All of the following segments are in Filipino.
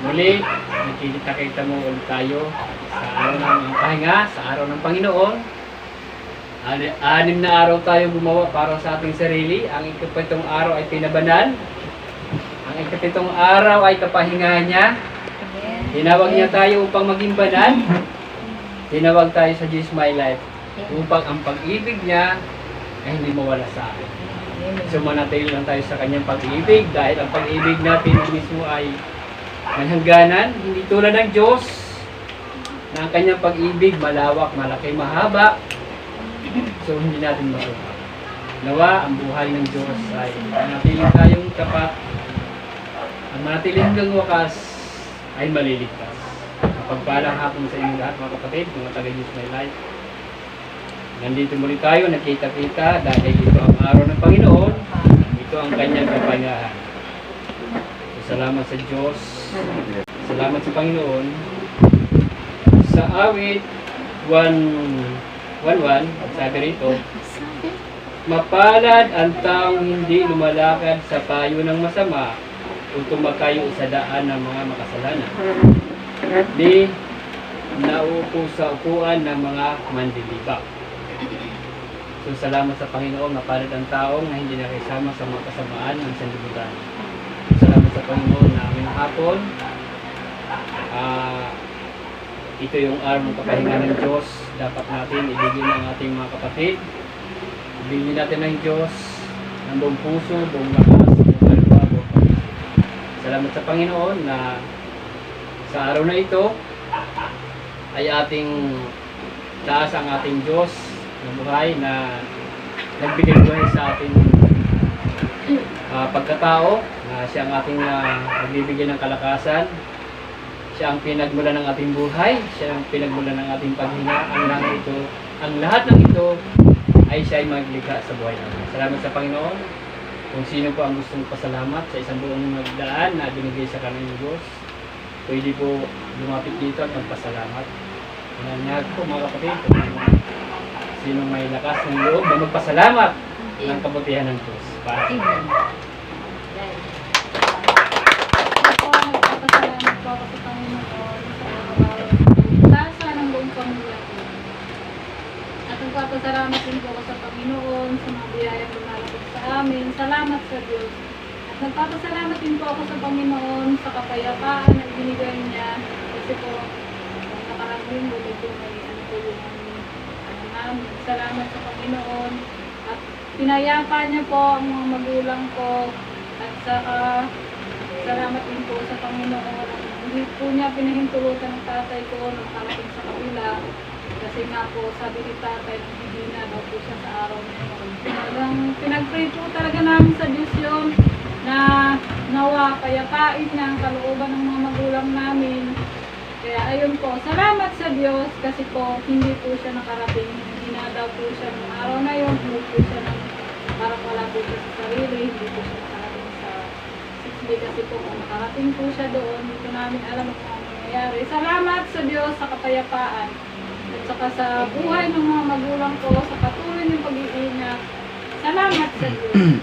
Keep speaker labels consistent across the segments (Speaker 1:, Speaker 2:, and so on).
Speaker 1: Muli, nakikita-kita mo ulit tayo sa araw ng pahinga, sa araw ng Panginoon. Anim na araw tayo gumawa para sa ating sarili. Ang ikapitong araw ay pinabanal. Ang ikapitong araw ay kapahingahan niya. Tinawag niya tayo upang maging banal. Tinawag tayo sa Jesus My Life upang ang pag-ibig niya ay hindi mawala sa atin. So manatili lang tayo sa kanyang pag-ibig dahil ang pag-ibig natin mismo ay may hangganan, hindi tulad ng Diyos na ang kanyang pag-ibig malawak, malaki, mahaba. So hindi natin masuka. Nawa, ang buhay ng Diyos ay manatili tayong tapat. Ang manatili hanggang wakas ay maliligtas. Pagpalang hapon sa inyong lahat mga kapatid, mga taga-Jesus My Life. Nandito muli tayo, nakita-kita dahil ito ang araw ng Panginoon. Ito ang kanyang kapahingahan. So, salamat sa Diyos. Salamat sa Panginoon. Sa awit 1:1, sabi rito, mapalad ang taong hindi lumalakad sa payo ng masama o tumakayo sa daan ng mga makasalanan. Di naupo sa upuan ng mga mandilibak. So salamat sa Panginoon, mapalad ang taong na hindi nakisama sa mga kasamaan ng sanlibutan. Salamat sa Panginoon na aming hapon. Ito yung araw ng kapahinga ng Diyos. Dapat natin ibigin ang ating mga kapatid. Ibigin natin ng Diyos ng buong puso, buong lakas, buong kalwa, buong pamilya. Salamat sa Panginoon na sa araw na ito ay ating taas ang ating Diyos ng buhay na nagbigay buhay sa ating pagkatao, na siya ang ating nagbibigay ng kalakasan. Siya ang pinagmula ng ating buhay, siya ang pinagmula ng ating paghinga. Ang lahat ng ito ay siya ay maglikha sa buhay natin. Salamat sa Panginoon. Kung sino po ang gustong pasalamat sa isang buong magdaan na binigay sa kanyang Diyos, pwede po lumapit dito at magpasalamat. Nangyag po mga kapatid, sino may lakas ng loob na magpasalamat ng kabutihan ng Diyos. Para sa
Speaker 2: Nagpapasalamat po ako sa Panginoon sa araw-araw tasa ng buong pamilya ko. At nagpapasalamat din po ako sa Panginoon sa mga biyayang lumalapit sa amin. Salamat sa Diyos. At nagpapasalamat din po ako sa Panginoon sa kapayapaan na ibinigay niya. Kasi po, nakarang linggo, medyo may po yung namin. Salamat sa Panginoon. At pinayapa niya po ang mga magulang ko. At saka, salamat din po sa Panginoon. Hindi po niya pinahintulutan ng tatay ko nung parating sa kabila. Kasi nga po, sabi ni tatay, hindi na daw po siya sa araw na yun. Pinag-pray po talaga namin sa Diyos yun na nawa, payapain niya ang kalooban ng mga magulang namin. Kaya ayun po, salamat sa Diyos kasi po hindi po siya nakarating. Hindi na daw po siya ng araw na yun. Hindi po siya parang wala po siya sa sarili. Hindi po siya nakarating sa 6 day kasi po kung nakarating po siya doon. Hindi po namin alam kung ano nangyayari. Salamat sa Diyos sa kapayapaan. At saka sa buhay ng mga magulang ko, sa patuloy ng pag-iingat. Salamat sa Diyos.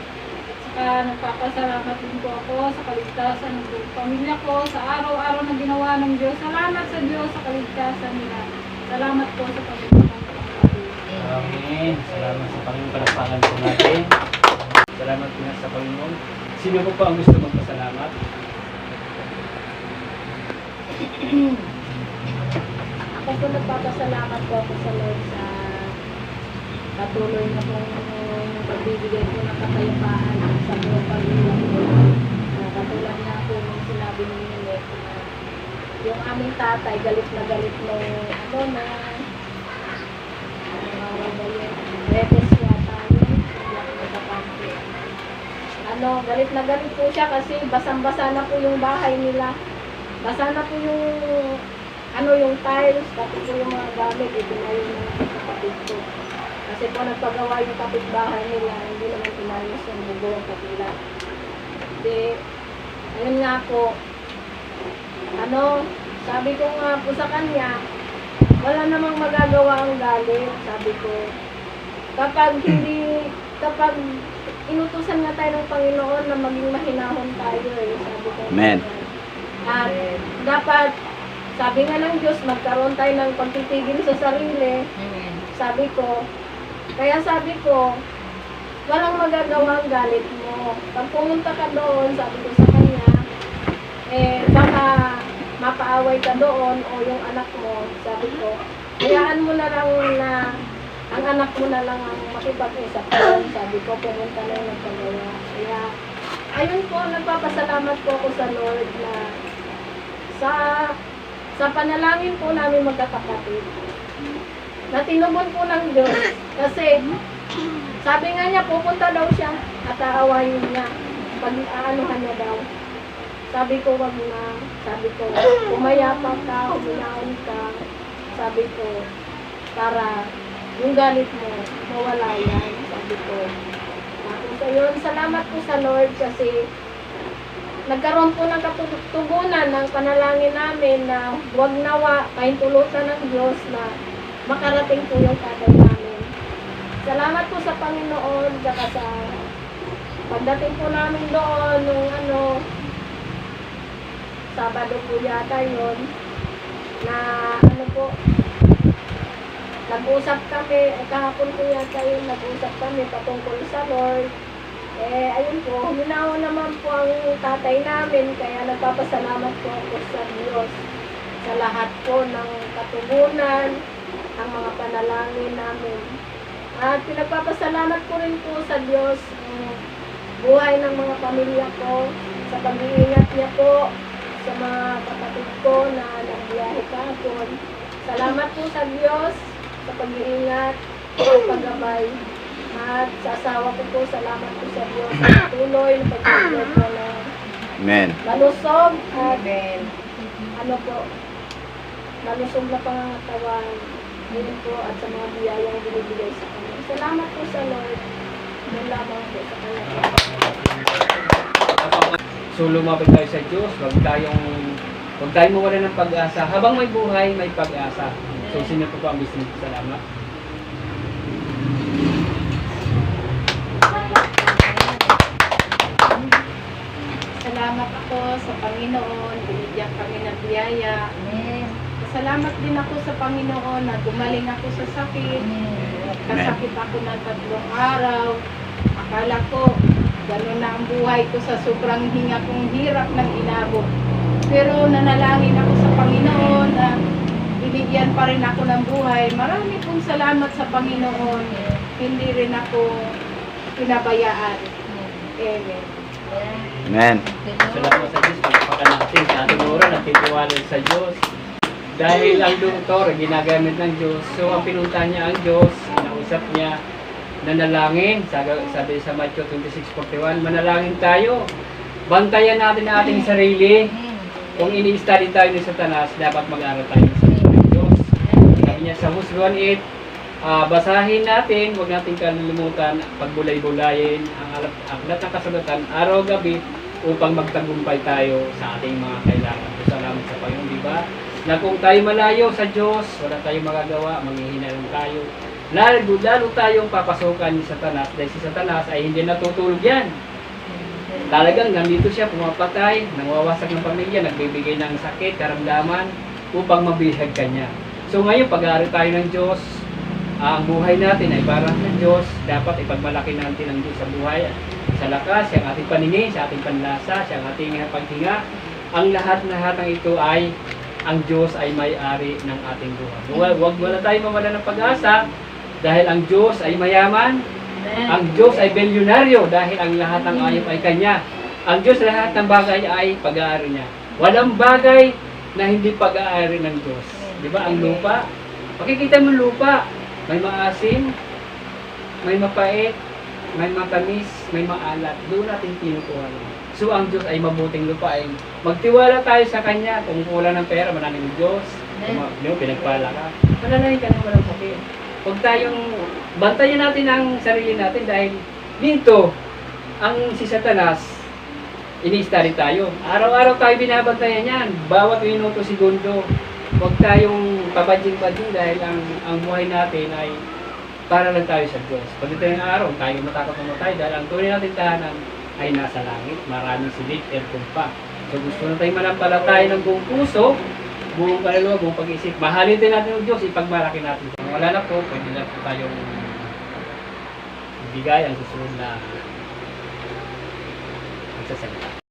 Speaker 2: Nagpapasalamat din po ako sa kaligtasan ng buong pamilya ko, sa araw-araw na ginawa ng Diyos. Salamat sa Diyos sa kaligtasan nila. Salamat po sa Panginoon.
Speaker 1: Amen. Salamat sa Panginoon. Palakpakan po natin. Salamat po sa Panginoon. Sino po pa ang gusto magpasalamat?
Speaker 2: Ako po nagpapasalamat po ako sa Lord sa patuloy na pong pagbibigay ko ng kapayapaan sa buong pamilya ko. Katulad nga po nung sinabi ni Ninek na yung aming tatay galit na galit nung Retes yata yun. Galit na galit po siya kasi basang-basa na po yung bahay nila. Basa na po yung tiles, pati po yung mga gamit, ito na yung mga kapatid ko. Kasi po nagpagawa yung kapitbahay nila, hindi naman pinayos yung bugo ang kapila. Hindi, ayun nga po, sabi ko nga po sa kanya, wala namang magagawa ang galit, sabi ko. Kapag inutusan nga tayo ng Panginoon na maging mahinahon tayo sabi ko.
Speaker 3: Amen.
Speaker 2: At
Speaker 3: dapat, sabi nga ng Diyos, magkaroon tayo ng pagtitigil sa sarili.
Speaker 4: Amen.
Speaker 3: Sabi ko, kaya sabi ko, walang magagawa ang galit mo. Pag pumunta ka doon, sabi ko sa kanya, baka mapaaway ka doon o yung anak mo. Sabi ko, hayaan mo na lang na ang anak mo na lang ang makipag-usap doon. Sabi ko, pumunta na yung nagpagawa. Kaya, ayun po, nagpapasalamat po ako sa Lord na sa panalangin po namin magkakapatid. Na tinubon po ng Diyos. Kasi, sabi nga niya, pupunta daw siya at aawayin niya. Pag-aanuhan niya daw. Sabi ko, wag na. Sabi ko, umayapa ka, uminaon ka. Sabi ko, para yung galit mo, mawala yan. Sabi ko. Tapos ayun, salamat po sa Lord kasi nagkaroon po ng katugunan ng panalangin namin na huwag nawa, pahintulutan ng Diyos na makarating po yung tatay namin. Salamat po sa Panginoon, saka sa pagdating po namin doon, nung Sabado po yata yun, na nag-usap kami, kahapon po yata yun, nag-usap kami patungkol sa Lord. Ayun po, huminaw naman po ang tatay namin, kaya nagpapasalamat po ako sa Diyos sa lahat po ng katugunan, ang mga panalangin namin. At pinagpapasalamat ko rin po sa Diyos ang buhay ng mga pamilya ko, sa pag-iingat niya po sa mga kapatid ko na nagbiyahe kahapon. Salamat po sa Diyos sa pag-iingat, sa paggabay. At sa asawa ko po, salamat po sa Diyos sa tuloy na pag-iingat ko na
Speaker 5: Amen.
Speaker 3: malusog at
Speaker 4: Amen.
Speaker 3: malusog na pangangatawan. Yun po at sa mga biyayang binibigay sa kanya. Salamat po sa Lord. Yun lamang po sa kanya.
Speaker 1: So lumapit tayo sa Diyos, huwag tayong mawala ng pag-asa. Habang may buhay, may pag-asa. So sino po ang business? Salamat.
Speaker 2: Salamat ako sa Panginoon, binigyan kami ng biyaya.
Speaker 4: Amen.
Speaker 2: Salamat din ako sa Panginoon na gumaling ako sa sakit. Kasakit ako ng 3 araw. Akala ko, gano'n na ang buhay ko sa sobrang hinga kong hirap ng inabot. Pero nanalangin ako sa Panginoon na binigyan pa rin ako ng buhay. Marami pong salamat sa Panginoon. Hindi rin ako pinabayaan. Amen.
Speaker 5: Amen.
Speaker 1: Salamat sa Diyos, pagpapakan natin sa ating oras, nagtitiwala sa Diyos. Dahil ang doktor, ginagamit ng Diyos. So, ang pinunta niya ang Diyos, nausap niya, nanalangin. Sabi sa Matthew 26:41, manalangin tayo. Bantayan natin ang ating sarili. Kung ini-study tayo ni Satanas, dapat mag-aral tayo sa Diyos. Sabi niya sa Husgawan 8, basahin natin, huwag natin kalilimutan, pagbulay-bulayin ang aklat ng kasulatan, araw-gabi, upang magtagumpay tayo sa ating mga kailangan. So, salamat sa Panginoon, di ba? Na kung tayo malayo sa Diyos, wala tayong magagawa, manghihina lang tayo. Lalo tayong papasukan ni Satanas, dahil si Satanas ay hindi natutulog yan. Talagang nandito siya, pumapatay, nangwawasak ng pamilya, nagbibigay ng sakit, karamdaman, upang mabihag ka niya. So ngayon, pag-aaral tayo ng Diyos, ang buhay natin ay parang ng Diyos, dapat ipagmalaki natin ang Diyos sa buhay, sa lakas, sa ating paningin, sa ating panlasa, sa ating paghinga. Ang lahat-lahat ng ito ay, ang Diyos ay may-ari ng ating buhay. Wala tayong mawala ng pag-asa, dahil ang Diyos ay mayaman, ang Diyos ay bilyonaryo, dahil ang lahat ng ayop ay Kanya. Ang Diyos, lahat ng bagay ay pag-aari niya. Walang bagay na hindi pag-aari ng Diyos. Di ba? Ang lupa, makikita mo lupa, may maasim, may mapait, may matamis, may maalat. Doon natin kinukuha. So ang Diyos ay mabuting lupain. Magtiwala tayo sa Kanya. Kung kulang ng pera, manalangin ng Diyos. Kung pinagpala ka, manalangin ka ng walang sakit. Huwag tayong, bantayan natin ang sarili natin dahil dito, ang si Satanas, ini-study tayo. Araw-araw tayo binabantayan yan. Bawat minuto, segundo. Huwag tayong pabadjing-badjing dahil ang buhay natin ay para lang tayo sa Diyos. Pag ito yung araw, tayo matakot mamatay dahil ang tunay natin tahanan ay nasa langit. Maraming silid, aircon pa. So gusto na tayong manampalataya ng buong puso, buong kaluluwa, buong pag-iisip. Mahalin din natin ang Diyos, ipagmalaki natin. Kung wala na po, pwede na po tayong ibigay ang susunod na magsasalita.